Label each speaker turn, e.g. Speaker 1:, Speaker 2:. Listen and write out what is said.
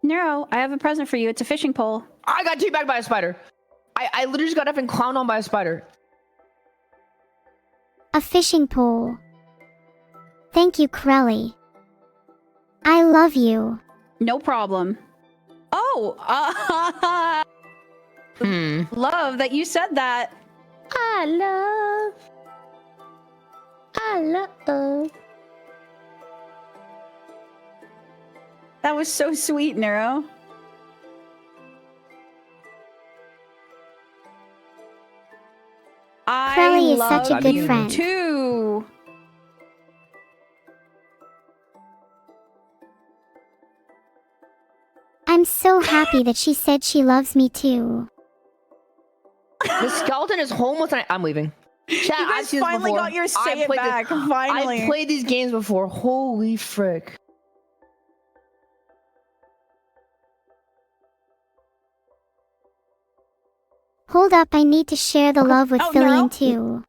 Speaker 1: Neuro, I have a present for you. It's a fishing pole.
Speaker 2: I got teabagged by a spider. I literally just got up and clowned on by a spider.
Speaker 3: A fishing pole. Thank you, Crelly. I love you.
Speaker 1: No problem. Oh, love that you said that. I love. That was so sweet, Neuro.
Speaker 3: Crelly is such a good friend.
Speaker 1: Too.
Speaker 3: I'm so happy that she said she loves me too.
Speaker 2: The skeleton is homeless and I'm leaving. Chat,
Speaker 1: You guys finally got your say it back. Finally.
Speaker 2: I've played these games before. Holy frick.
Speaker 3: Hold up, I need to share the love with Filian too.